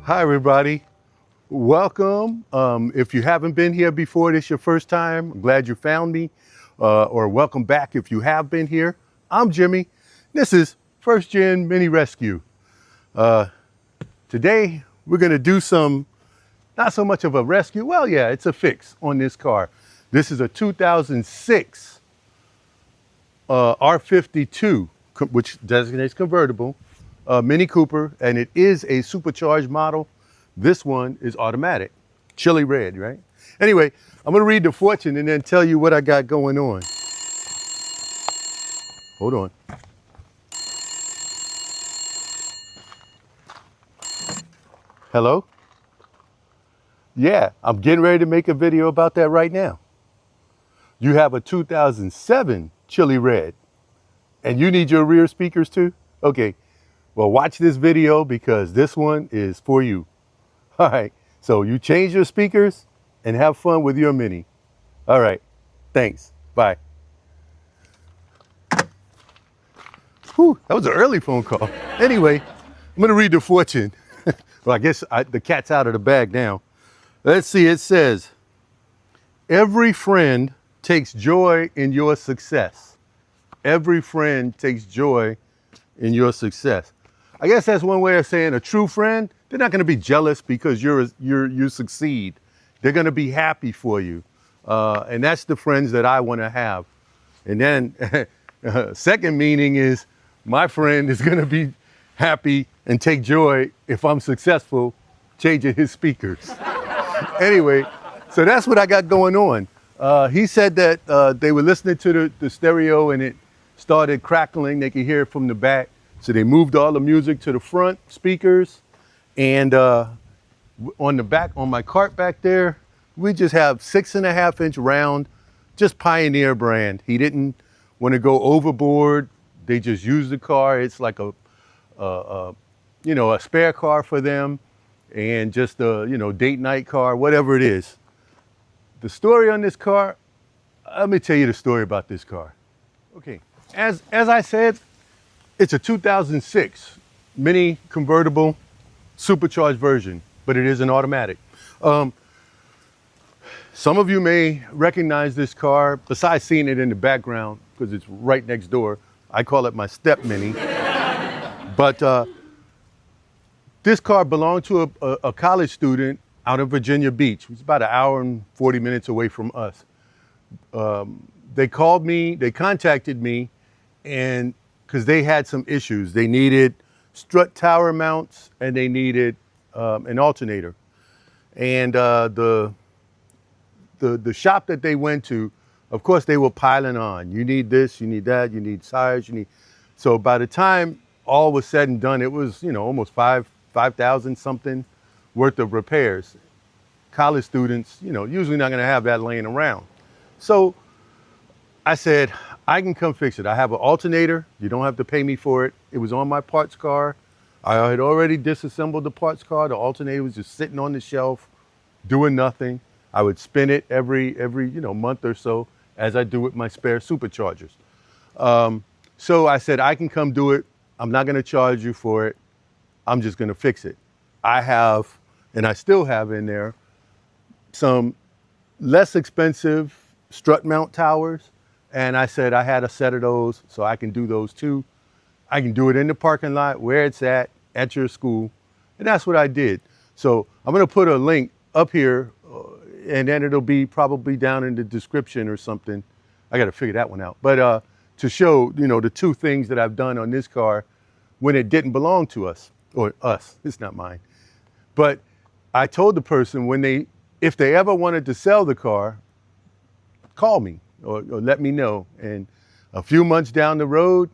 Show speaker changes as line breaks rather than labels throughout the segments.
Hi, everybody. Welcome. If you haven't been here before, this is your first time, I'm glad you found me. Or welcome back if you have been here. I'm Jimmy. This is First Gen Mini Rescue. Today, we're going to do some, not so much of a rescue. Well, yeah, it's a fix on this car. This is a 2006 R52, which designates convertible, Mini Cooper, and it is a supercharged model. This one is automatic, chili red, right? Anyway, I'm gonna read the fortune and then tell you what I got going on. Hold on. Hello? Yeah, I'm getting ready to make a video about that right now. You have a 2007 chili red and you need your rear speakers too? Okay, well, watch this video because this one is for you. All right, so you change your speakers and have fun with your Mini. All right, thanks, bye. Whew, that was an early phone call. Anyway, I'm gonna read the fortune. Well, I guess the cat's out of the bag now. Let's see, it says, every friend takes joy in your success. Every friend takes joy in your success. I guess that's one way of saying a true friend, they're not gonna be jealous because you succeed. They're gonna be happy for you. And that's the friends that I wanna have. And then second meaning is my friend is gonna be happy and take joy if I'm successful changing his speakers. Anyway, so that's what I got going on. He said that they were listening to the stereo and it started crackling. They could hear it from the back. So they moved all the music to the front speakers. And on the back, on my cart back there, we just have 6.5-inch round, just Pioneer brand. He didn't want to go overboard. They just used the car. It's like a spare car for them and just a, date night car, whatever it is. The story on this car, let me tell you the story about this car. Okay, as I said, it's a 2006 Mini convertible supercharged version, but it is an automatic. Some of you may recognize this car, besides seeing it in the background, because it's right next door. I call it my step Mini. But this car belonged to a college student out of Virginia Beach. It's about an hour and 40 minutes away from us. They called me, they contacted me, and because they had some issues. They needed strut tower mounts and they needed an alternator. And the shop that they went to, of course, they were piling on. You need this, you need that, you need tires, you need. So by the time all was said and done, it was, almost 5,000 something worth of repairs. College students, usually not gonna have that laying around. So I said, I can come fix it. I have an alternator. You don't have to pay me for it. It was on my parts car. I had already disassembled the parts car. The alternator was just sitting on the shelf, doing nothing. I would spin it every month or so, as I do with my spare superchargers. So I said, I can come do it. I'm not gonna charge you for it. I'm just gonna fix it. I have, and I still have in there, some less expensive strut mount towers. And I said I had a set of those, so I can do those too. I can do it in the parking lot, where it's at your school. And that's what I did. So I'm gonna put a link up here, and then it'll be probably down in the description or something. I gotta figure that one out. But to show, the two things that I've done on this car when it didn't belong to us, or us, it's not mine. But I told the person if they ever wanted to sell the car, call me. Or let me know. And a few months down the road,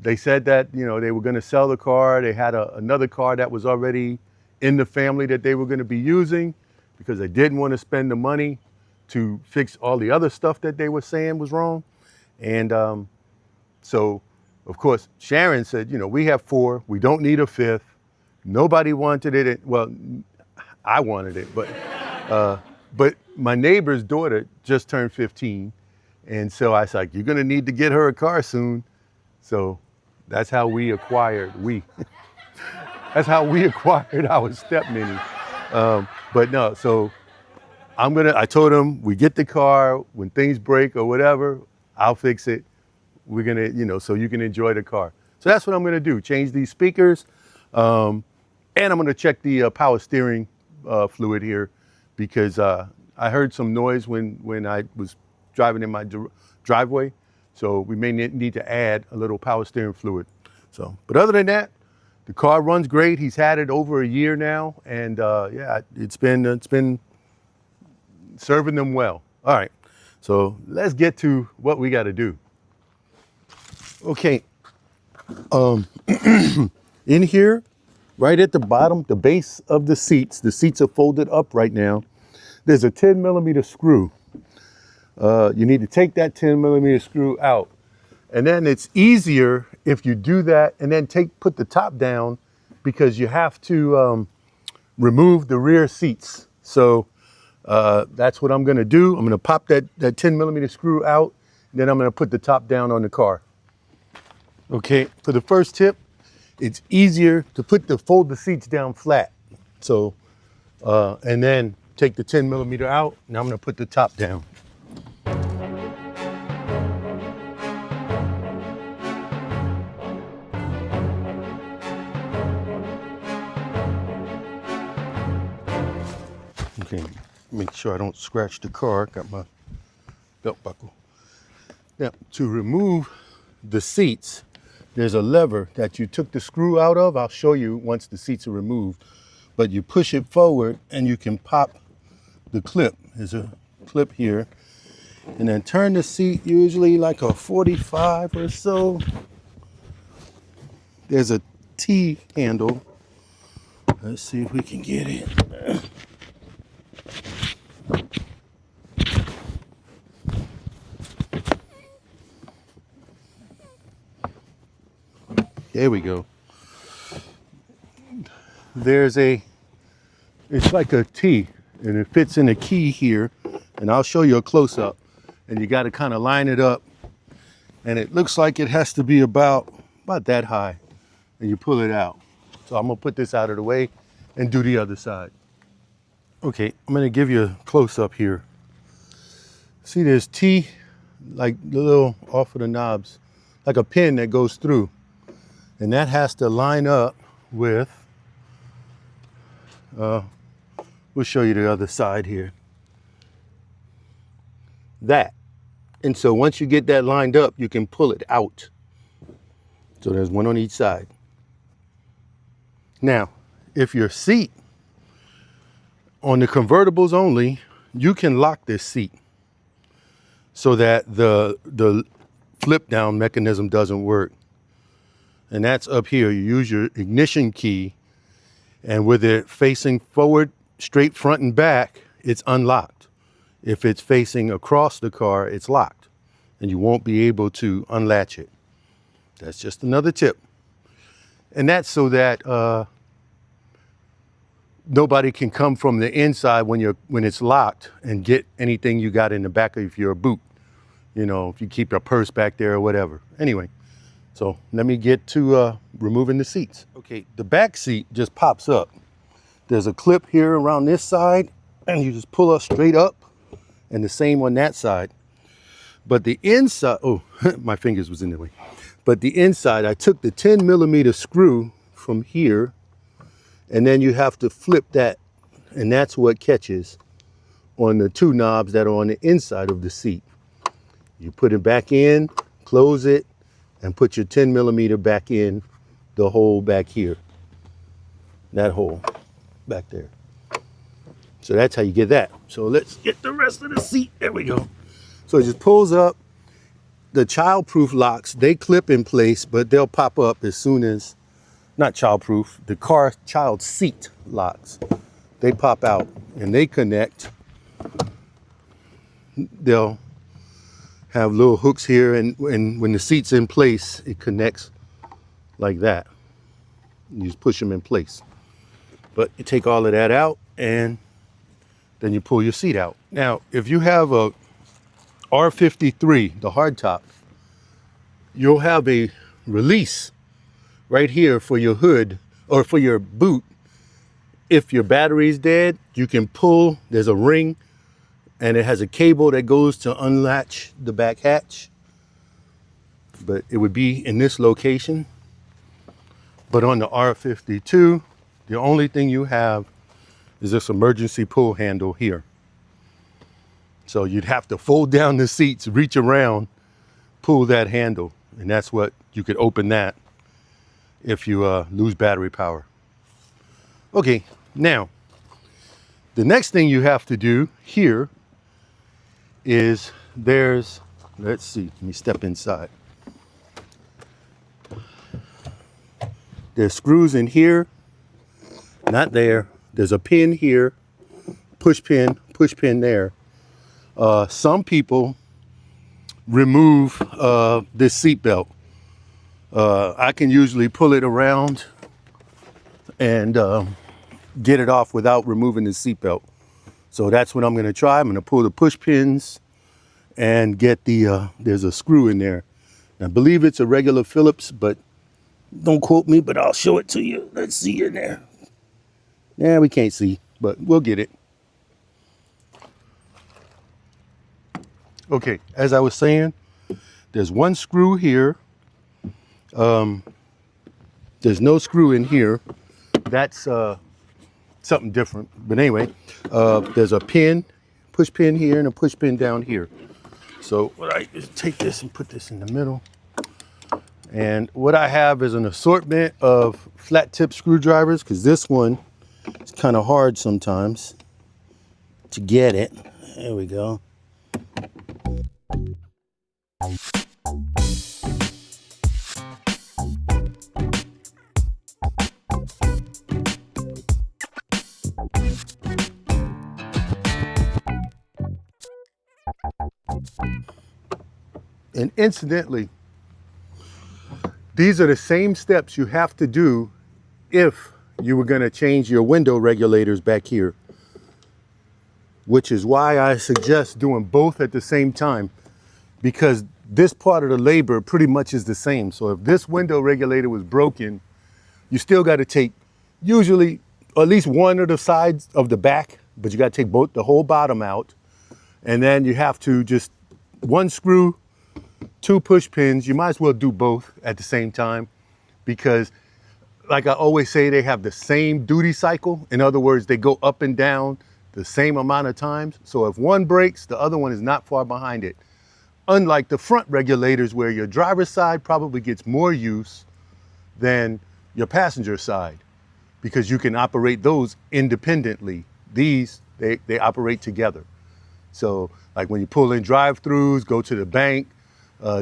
they said that, they were gonna sell the car. They had another car that was already in the family that they were gonna be using because they didn't want to spend the money to fix all the other stuff that they were saying was wrong. And so, of course, Sharon said, we have 4, we don't need a 5th. Nobody wanted it. Well, I wanted it, but my neighbor's daughter just turned 15. And so I was like, you're gonna need to get her a car soon. So that's how we acquired, That's how we acquired our step mini. But no, so I told him, we get the car, when things break or whatever, I'll fix it. We're gonna, so you can enjoy the car. So that's what I'm gonna do, change these speakers. And I'm gonna check the power steering fluid here, because I heard some noise when I was driving in my driveway. So we may need to add a little power steering fluid. So, but other than that, the car runs great. He's had it over a year now, and yeah, it's been serving them well. All right, so let's get to what we got to do. Okay, in here, right at the bottom, the base of the seats are folded up right now. There's a 10mm screw. You need to take that 10mm screw out. And then it's easier if you do that and then put the top down, because you have to remove the rear seats. So that's what I'm gonna do. I'm gonna pop that 10mm screw out, and then I'm gonna put the top down on the car. Okay, for the first tip, it's easier to fold the seats down flat. So, and then take the 10mm out, and I'm gonna put the top down. Okay, make sure I don't scratch the car. Got my belt buckle. Now, to remove the seats, there's a lever that you took the screw out of. I'll show you once the seats are removed. But you push it forward and you can pop the clip. There's a clip here. And then turn the seat usually like a 45 or so. There's a T handle. Let's see if we can get it. There we go. It's like a T, and it fits in a key here, and I'll show you a close-up. And you got to kind of line it up, and it looks like it has to be about that high, and you pull it out. So I'm gonna put this out of the way and do the other side. Okay, I'm gonna give you a close-up here. See, there's T, like the little off of the knobs, like a pin that goes through. And that has to line up with, we'll show you the other side here. That. And so once you get that lined up, you can pull it out. So there's one on each side. Now, if your seat, on the convertibles only, you can lock this seat so that the flip down mechanism doesn't work. And that's up here. You use your ignition key, and with it facing forward, straight front and back, it's unlocked. If it's facing across the car, it's locked, and you won't be able to unlatch it. That's just another tip. And that's so that nobody can come from the inside when it's locked and get anything you got in the back of your boot. You know, if you keep your purse back there or whatever. Anyway. So let me get to removing the seats. Okay, the back seat just pops up. There's a clip here around this side, and you just pull up straight up, and the same on that side. But the inside, oh, my fingers was in the way. But the inside, I took the 10mm screw from here, and then you have to flip that, and that's what catches on the two knobs that are on the inside of the seat. You put it back in, close it, and put your 10mm back in the hole back here. That hole back there. So that's how you get that. So let's get the rest of the seat. There we go. So it just pulls up. The child-proof locks, they clip in place, but they'll pop up as soon as, not child-proof, the car child seat locks. They pop out and they connect. They'll have little hooks here, and when the seat's in place, it connects like that. You just push them in place. But you take all of that out, and then you pull your seat out. Now, if you have a R52, the hardtop, you'll have a release right here for your hood or for your boot, if your battery is dead, you can pull, there's a ring, and it has a cable that goes to unlatch the back hatch. But it would be in this location. But on the R52, the only thing you have is this emergency pull handle here. So you'd have to fold down the seats, reach around, pull that handle, and that's what you could open that if you lose battery power. Okay, now, the next thing you have to do here is there's, let's see, let me step inside. There's screws in here, not there. There's a pin here, push pin there. Some people remove this seat belt. I can usually pull it around and get it off without removing the seat belt. So that's what I'm gonna try. I'm gonna pull the push pins and get the, there's a screw in there. I believe it's a regular Phillips, but don't quote me, but I'll show it to you. Let's see in there. Yeah, we can't see, but we'll get it. Okay, as I was saying, there's one screw here. There's no screw in here. That's something different. But anyway, there's a pin, push pin here and a push pin down here. So what I just take this and put this in the middle. And what I have is an assortment of flat tip screwdrivers, because this one is kind of hard sometimes to get it. There we go. And incidentally, these are the same steps you have to do if you were going to change your window regulators back here, which is why I suggest doing both at the same time, because this part of the labor pretty much is the same. So if this window regulator was broken, you still got to take usually at least one of the sides of the back, but you got to take both, the whole bottom out. And then you have to just one screw, two push pins. You might as well do both at the same time, because like I always say, they have the same duty cycle. In other words, they go up and down the same amount of times. So if one breaks, the other one is not far behind it. Unlike the front regulators, where your driver's side probably gets more use than your passenger side, because you can operate those independently. These, they operate together. So like when you pull in drive-throughs, go to the bank,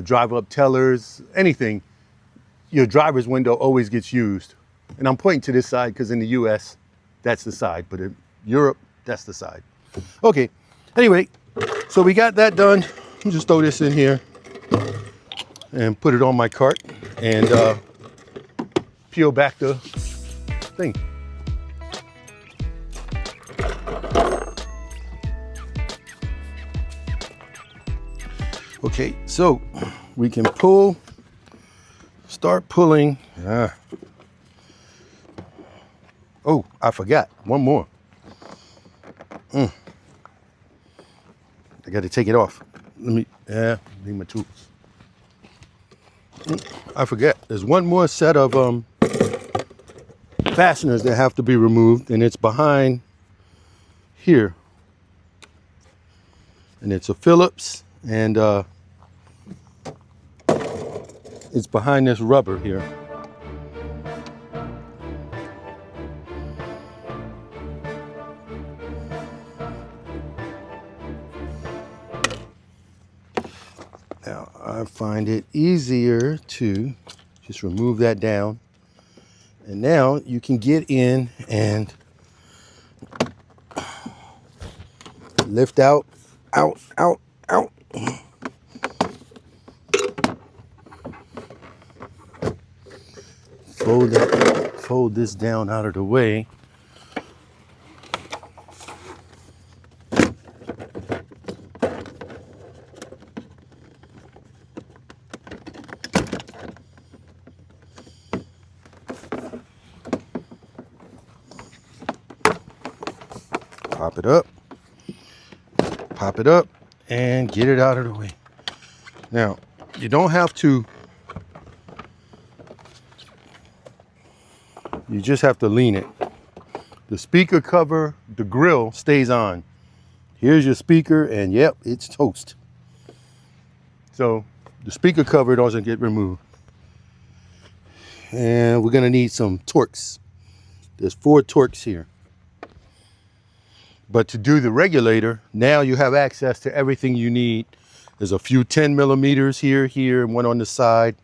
drive up tellers, anything, your driver's window always gets used. And I'm pointing to this side because in the US, that's the side, but in Europe, that's the side. Okay, anyway, so we got that done. I'll just throw this in here and put it on my cart and peel back the thing. Okay, so we can pull, start pulling. Oh, I forgot, one more. I got to take it off. Let me, need my tools. I forget, there's one more set of fasteners that have to be removed, and it's behind here. And it's a Phillips, and it's behind this rubber here. Now, I find it easier to just remove that down. And now you can get in and lift out, out. Fold this down out of the way. pop it up, and get it out of the way. Now, you don't have to, you just have to lean it. The speaker cover, the grill stays on. Here's your speaker, and yep, it's toast. So the speaker cover doesn't get removed. And we're gonna need some Torx. There's 4 Torx here. But to do the regulator, now you have access to everything you need. There's a few 10 millimeters here, and one on the side.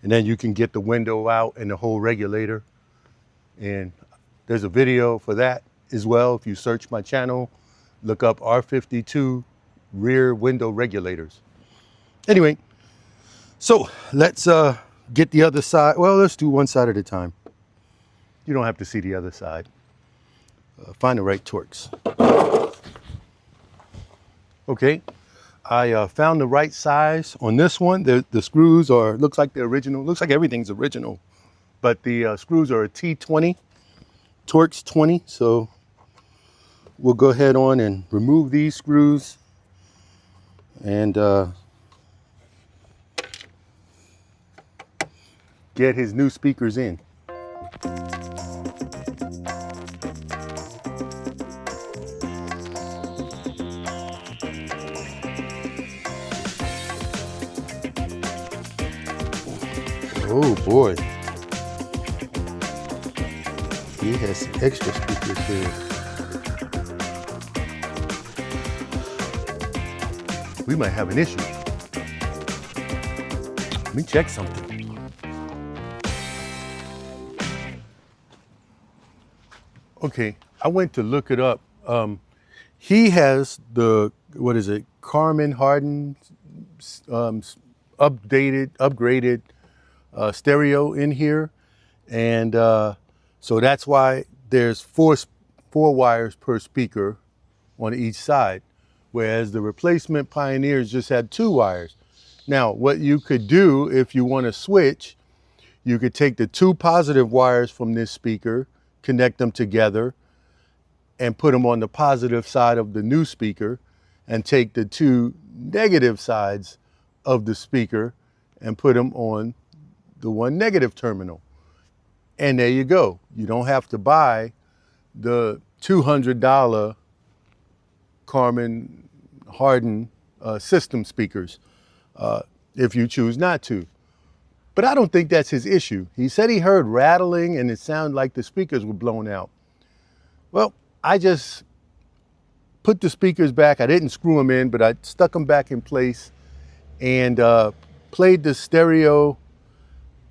And then you can get the window out and the whole regulator. And there's a video for that as well. If you search my channel, look up R52 Rear Window Regulators. Anyway, so let's get the other side. Well, let's do one side at a time. You don't have to see the other side. Find the right Torx. Okay, I found the right size on this one. The screws are, looks like the original, looks like everything's original, but the screws are a T20, Torx 20. So we'll go ahead on and remove these screws and get his new speakers in. Oh boy, he has some extra speakers here. We might have an issue. Let me check something. Okay, I went to look it up. He has the, what is it, Carmen Harden upgraded stereo in here, and so that's why there's four wires per speaker on each side, whereas the replacement Pioneers just had 2 wires. Now, what you could do if you want to switch, you could take the 2 positive wires from this speaker, connect them together, and put them on the positive side of the new speaker, and take the 2 negative sides of the speaker and put them on the 1 negative terminal. And there you go. You don't have to buy the $200 Carmen Harden system speakers if you choose not to. But I don't think that's his issue. He said he heard rattling and it sounded like the speakers were blown out. Well, I just put the speakers back. I didn't screw them in, but I stuck them back in place and played the stereo.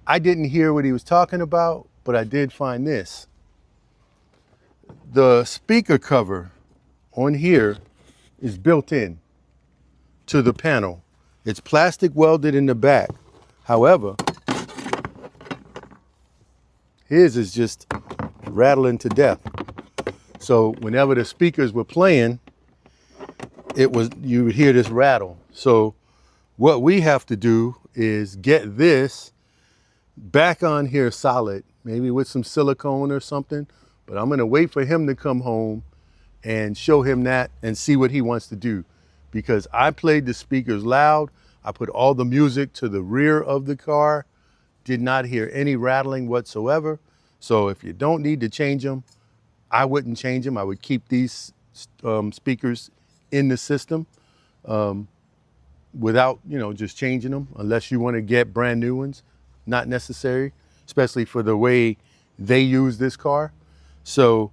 I didn't hear what he was talking about, but I did find this. The speaker cover on here is built in to the panel. It's plastic welded in the back. However, his is just rattling to death. So whenever the speakers were playing, you would hear this rattle. So what we have to do is get this back on here solid, maybe with some silicone or something, but I'm gonna wait for him to come home and show him that and see what he wants to do, because I played the speakers loud. I put all the music to the rear of the car, did not hear any rattling whatsoever. So if you don't need to change them, I wouldn't change them. I would keep these speakers in the system without, just changing them, unless you want to get brand new ones. Not necessary, especially for the way they use this car. So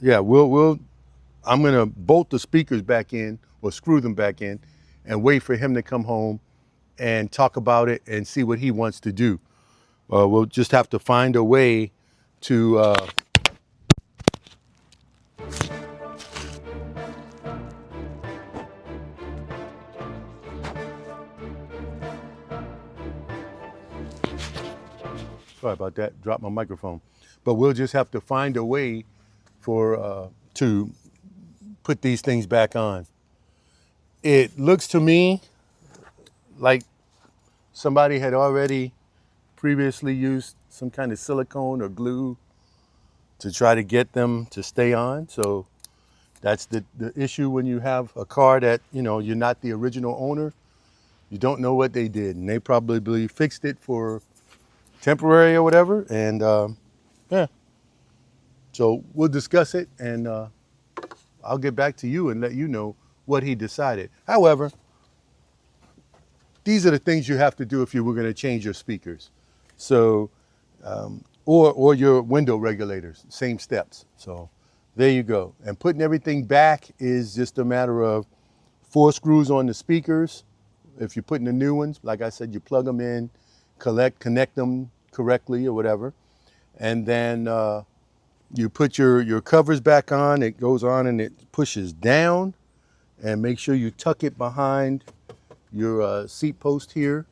yeah, I'm gonna bolt the speakers back in or screw them back in and wait for him to come home and talk about it and see what he wants to do. We'll just have to find a way to sorry about that, dropped my microphone. But we'll just have to find a way for to put these things back on. It looks to me like somebody had already previously used some kind of silicone or glue to try to get them to stay on. So That's the issue when you have a car that, you know, you're not the original owner. You don't know what they did, and they probably fixed it for temporary or whatever. And yeah, so we'll discuss it, and I'll get back to you and let you know what he decided. However, these are the things you have to do if you were going to change your speakers. So, or your window regulators, same steps. So there you go. And putting everything back is just a matter of 4 screws on the speakers. If you're putting the new ones, like I said, you plug them in, connect them correctly or whatever. And then you put your covers back on. It goes on and it pushes down. And make sure you tuck it behind your seat post here.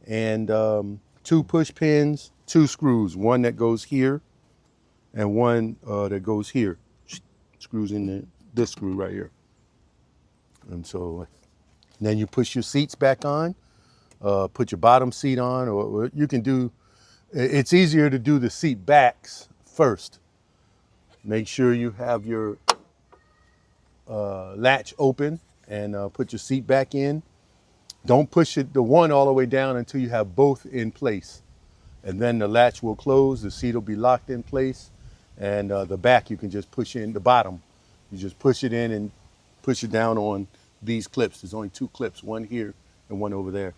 And 2 push pins, 2 screws. One that goes here and one that goes here. Screws in this screw right here. And so then you push your seats back on, put your bottom seat on, or you can do, it's easier to do the seat backs first. Make sure you have your latch open and put your seat back in. Don't push the one all the way down until you have both in place. And then the latch will close, the seat will be locked in place, and the back you can just push in, the bottom. You just push it in and push it down on these clips. There's only 2 clips, one here and one over there.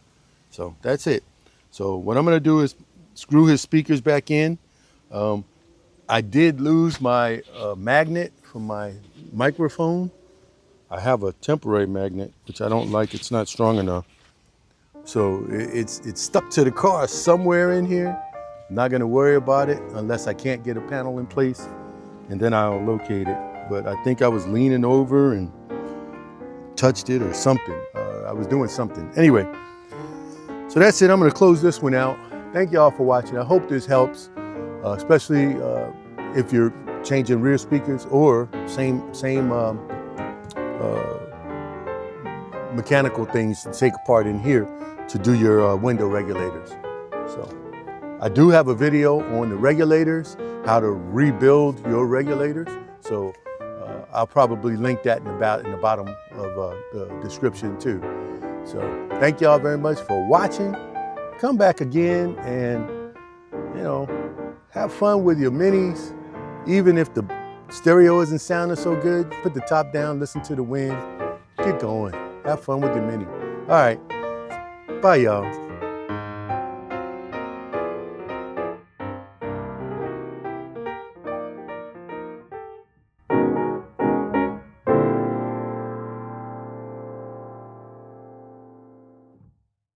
So that's it. So what I'm gonna do is screw his speakers back in. I did lose my magnet from my microphone. I have a temporary magnet, which I don't like. It's not strong enough. So it's stuck to the car somewhere in here. I'm not gonna worry about it unless I can't get a panel in place, and then I'll locate it. But I think I was leaning over and touched it or something. I was doing something. Anyway, so that's it. I'm gonna close this one out. Thank y'all for watching. I hope this helps, especially if you're changing rear speakers or same mechanical things to take apart in here to do your window regulators. So I do have a video on the regulators, how to rebuild your regulators. So I'll probably link that in the bottom of the description too. So thank y'all very much for watching. Come back again and, you know, have fun with your minis. Even if the stereo isn't sounding so good, put the top down, listen to the wind, get going. Have fun with your mini. All right, bye y'all.